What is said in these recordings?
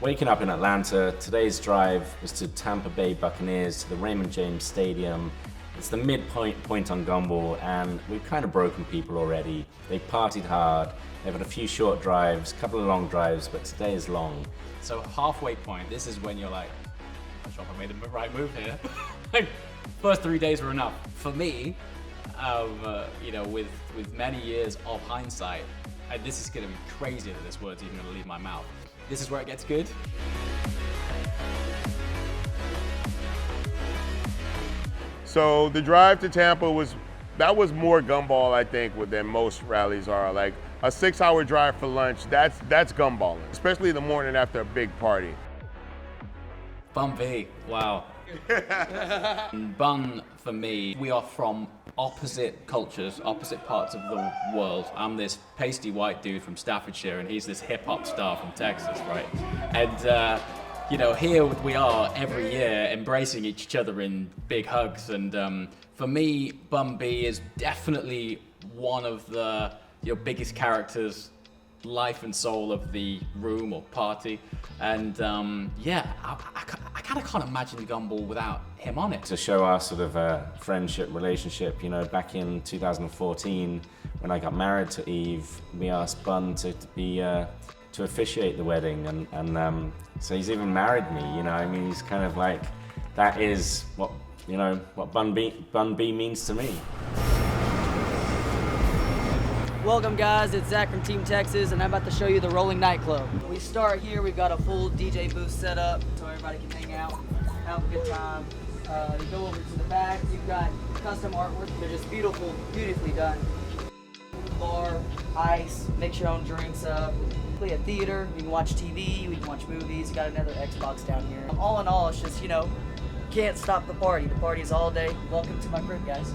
Waking up in Atlanta, today's drive was to Tampa Bay Buccaneers, to the Raymond James Stadium. It's the midpoint on Gumball, and we've kind of broken people already. They partied hard, they've had a few short drives, a couple of long drives, but today is long. So halfway point, this is when you're like, I'm not sure if I made the right move here. Like, first 3 days were enough. For me, you know, with many years of hindsight, and this is gonna be crazy that this word's even gonna leave my mouth. This is where it gets good. So the drive to Tampa was more Gumball, I think, than most rallies are. Like a 6-hour drive for lunch, that's Gumballing, especially the morning after a big party. Bun B, wow. Bun, for me, we are from opposite cultures, opposite parts of the world. I'm this pasty white dude from Staffordshire, and he's this hip hop star from Texas, right? And you know, here we are every year embracing each other in big hugs. And for me, Bun B is definitely one of your biggest characters, life and soul of the room or party. And yeah, I kind of can't imagine Gumball without him on it. To show our sort of friendship, relationship, you know, back in 2014, when I got married to Eve, we asked Bun to be to officiate the wedding, and so he's even married me, you know. I mean, he's kind of like, that is what, you know, what Bun B means to me. Welcome guys, it's Zach from Team Texas, and I'm about to show you the Rolling Nightclub. We start here, we've got a full DJ booth set up so everybody can hang out, have a good time. You go over to the back, you've got custom artwork. They're just beautifully done. Bar, ice, mix your own drinks up. Play a theater, you can watch TV, we can watch movies. You got another Xbox down here. All in all, it's just, you know, can't stop the party. The party's all day. Welcome to my crib, guys.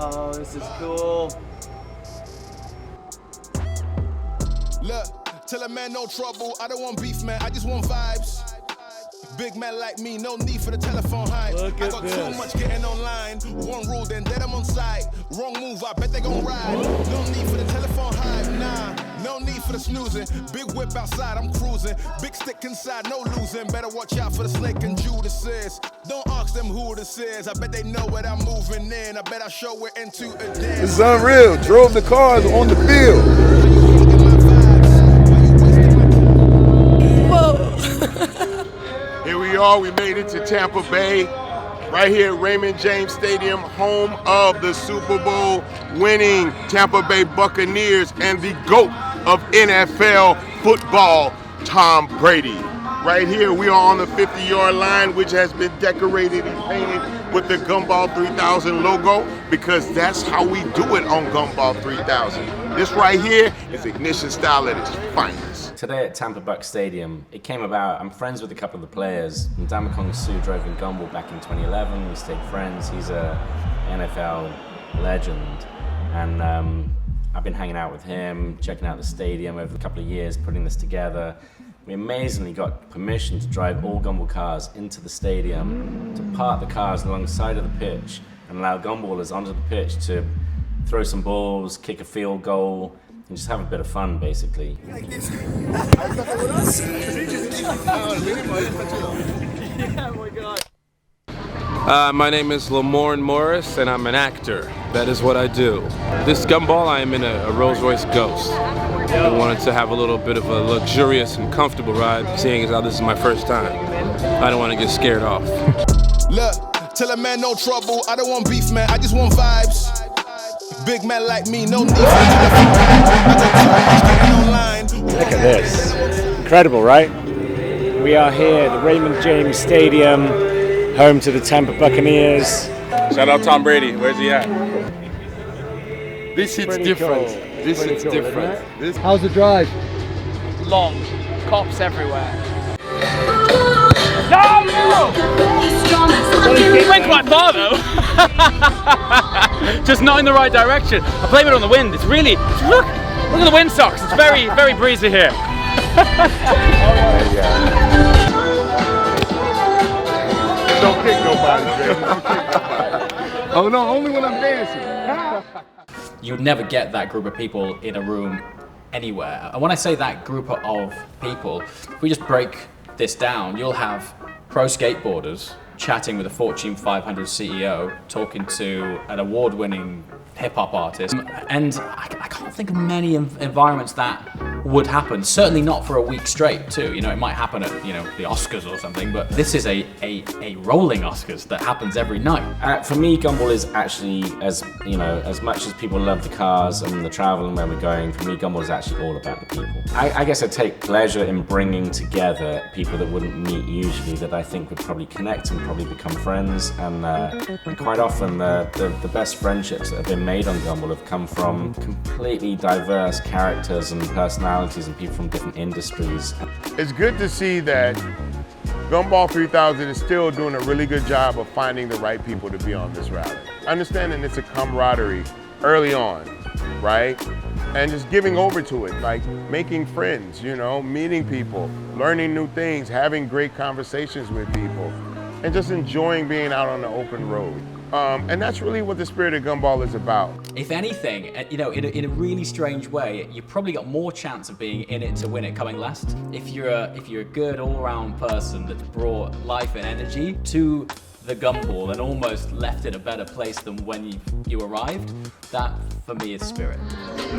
Oh, this is cool. Look, tell a man no trouble. I don't want beef, man. I just want vibes. Big man like me, no need for the telephone hype. I got too much getting online. One rule, then dead I'm on site. Wrong move, I bet they gon' ride. No need for the telephone hype, nah. No need for the snoozing. Big whip outside, I'm cruising. Big stick inside, no losing. Better watch out for the snake and Judas. Don't ask them who this is. I bet they know what I'm moving in. I bet I show it into a dance. This is unreal. Drove the cars on the field. Here we are, we made it to Tampa Bay, right here at Raymond James Stadium, home of the Super Bowl winning Tampa Bay Buccaneers and the GOAT of NFL football, Tom Brady. Right here, we are on the 50-yard line, which has been decorated and painted with the Gumball 3000 logo, because that's how we do it on Gumball 3000. This right here is Ignition style at its finest. Today at Tampa Buck Stadium, it came about, I'm friends with a couple of the players. Damakong Su drove in Gumball back in 2011, we stayed friends. He's a NFL legend, and I've been hanging out with him, checking out the stadium over a couple of years, putting this together. We amazingly got permission to drive all Gumball cars into the stadium, to park the cars alongside of the pitch and allow Gumballers onto the pitch to throw some balls, kick a field goal, and just have a bit of fun, basically. My name is Lamorne Morris, and I'm an actor. That is what I do. This Gumball, I am in a Rolls-Royce Ghost. I wanted to have a little bit of a luxurious and comfortable ride, seeing as how this is my first time. I don't want to get scared off. Look, tell a man no trouble. I don't want beef, man. I just want vibes. Big man like me, no need for Look at this. Incredible, right? We are here at the Raymond James Stadium, home to the Tampa Buccaneers. Shout out Tom Brady. Where's he at? This hits Pretty different. cool. This Pretty hits cool, different. How's the drive? Long. Cops everywhere. He went quite far though. Just not in the right direction. I blame it on the wind. It's really, look at the wind socks. It's very, very breezy here. Don't kick nobody, Jay. Don't kick nobody. Oh no, only when I'm dancing. You would never get that group of people in a room anywhere. And when I say that group of people, if we just break this down, you'll have pro skateboarders chatting with a Fortune 500 CEO, talking to an award-winning hip-hop artist. And I can't think of many environments that would happen. Certainly not for a week straight, too. You know, it might happen at, you know, the Oscars or something, but this is a rolling Oscars that happens every night. For me, Gumball is actually, as you know, as much as people love the cars and the travel and where we're going, for me, Gumball is actually all about the people. I guess I take pleasure in bringing together people that wouldn't meet usually, that I think would probably connect and probably become friends. And quite often, the best friendships that have been made on Gumball have come from completely diverse characters and personalities and people from different industries. It's good to see that Gumball 3000 is still doing a really good job of finding the right people to be on this rally. Understanding it's a camaraderie early on, right? And just giving over to it, like making friends, you know, meeting people, learning new things, having great conversations with people, and just enjoying being out on the open road. And that's really what the spirit of Gumball is about. If anything, you know, in a really strange way, you probably got more chance of being in it to win it coming last. If you're a good all-round person that's brought life and energy to the Gumball and almost left it a better place than when you arrived, that for me is spirit.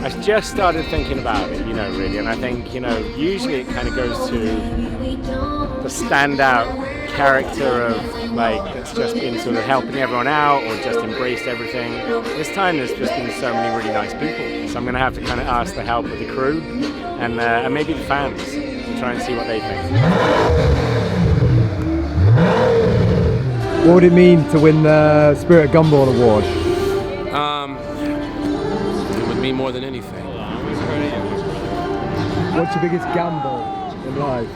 I just started thinking about it, you know, really, and I think, you know, usually it kind of goes to the standout character of, like, that's just been sort of helping everyone out or just embraced everything. This time there's just been so many really nice people, so I'm going to have to kind of ask the help of the crew and maybe the fans to try and see what they think. What would it mean to win the Spirit of Gumball Award? It would mean more than anything. What's your biggest gamble in life?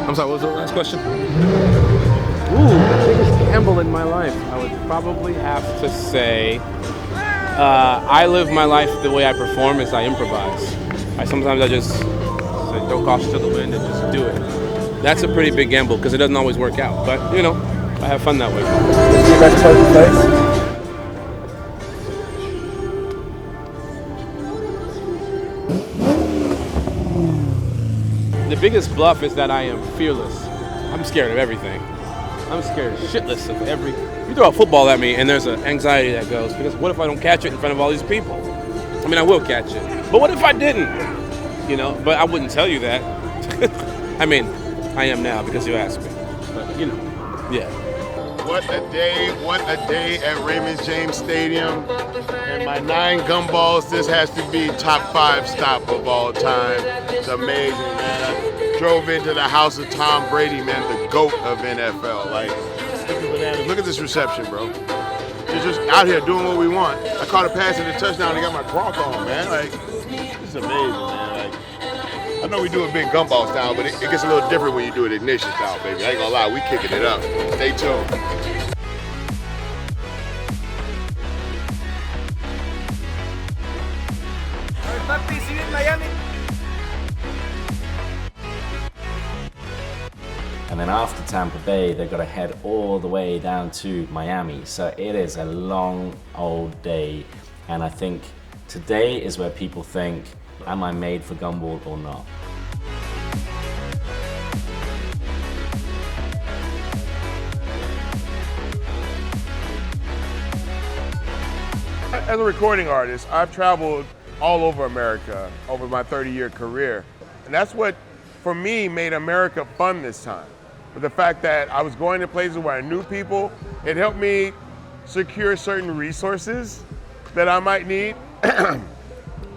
I'm sorry, what was the last question? Ooh, biggest gamble in my life. I would probably have to say I live my life the way I perform is I improvise. Sometimes I just say throw caution to the wind and just do it. That's a pretty big gamble because it doesn't always work out. But, you know, I have fun that way. What's your best poker face? The biggest bluff is that I am fearless. I'm scared of everything. I'm scared shitless of every... You throw a football at me and there's an anxiety that goes, because what if I don't catch it in front of all these people? I mean, I will catch it. But what if I didn't? You know, but I wouldn't tell you that. I mean, I am now because you asked me. But, you know, yeah. What a day at Raymond James Stadium. And my 9 gumballs, this has to be top 5 stop of all time. It's amazing, man. I drove into the house of Tom Brady, man, the GOAT of NFL. Like, look at this reception, bro. They're just out here doing what we want. I caught a pass in the touchdown and got my Gronk on, man. Like, this is amazing, man. Like, I know we do a big gumball style, but it gets a little different when you do it ignition style, baby. I ain't gonna lie, we kicking it up. Stay tuned. And then after Tampa Bay, they've got to head all the way down to Miami. So it is a long old day. And I think today is where people think, am I made for Gumball or not? As a recording artist, I've traveled all over America over my 30-year career. And that's what, for me, made America fun this time. But the fact that I was going to places where I knew people, it helped me secure certain resources that I might need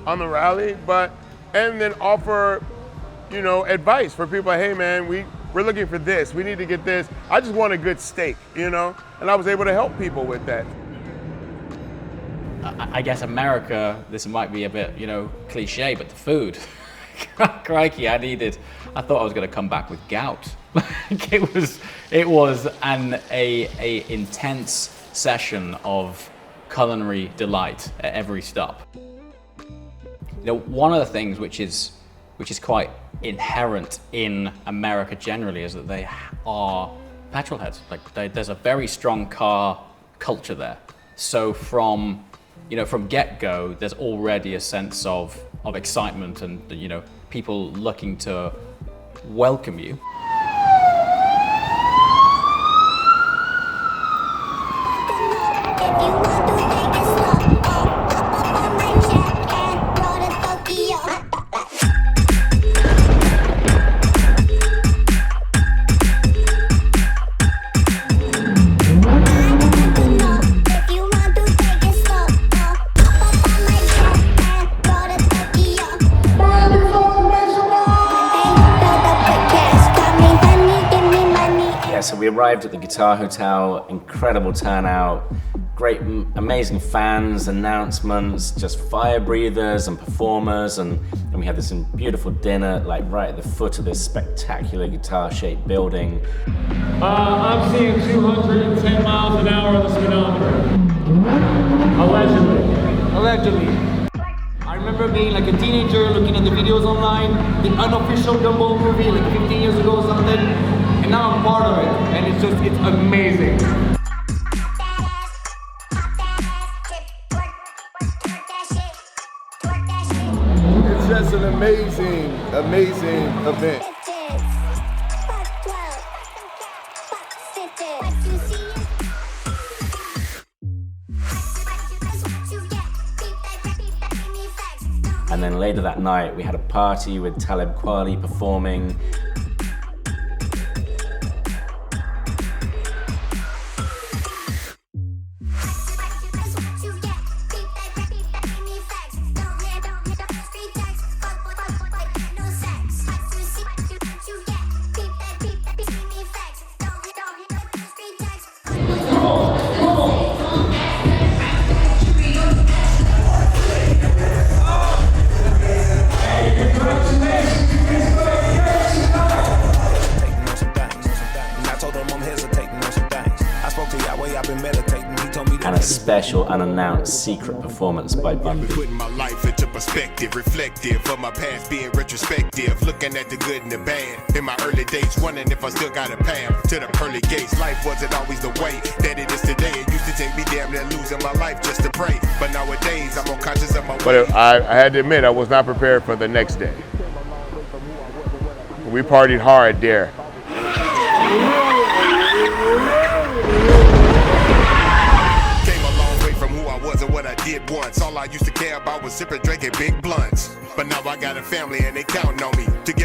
on the rally, and then offer, you know, advice for people. Hey man, we're looking for this, we need to get this. I just want a good steak, you know? And I was able to help people with that. I guess America, this might be a bit, you know, cliche, but the food. Crikey, I thought I was going to come back with gout. it was an intense session of culinary delight at every stop. You know, one of the things which is quite inherent in America generally is that they are petrol heads. Like there's a very strong car culture there. So from get-go, there's already a sense of excitement and, people looking to welcome you. So we arrived at the Guitar Hotel, incredible turnout, great, amazing fans, announcements, just fire breathers and performers, and we had this beautiful dinner, like right at the foot of this spectacular guitar-shaped building. I'm seeing 210 miles an hour on the speedometer. Allegedly. I remember being like a teenager looking at the videos online, the unofficial Gumball movie like 15 years ago or something, and now I'm part of it, and it's amazing. It's just an amazing event. And then later that night, we had a party with Talib Kweli performing. And a special unannounced secret performance by Bundy. Putting my life into perspective, reflective of my past, being retrospective, looking at the good and the bad. In my early days, wondering if I still got a path to the pearly gates. Life wasn't always the way that it is today. It used to take me damn near losing my life just to pray. But nowadays, I'm more conscious of my way. But I had to admit, I was not prepared for the next day. We partied hard there. What I did once, all I used to care about was sipping, drinking big blunts. But now I got a family and they counting on me to give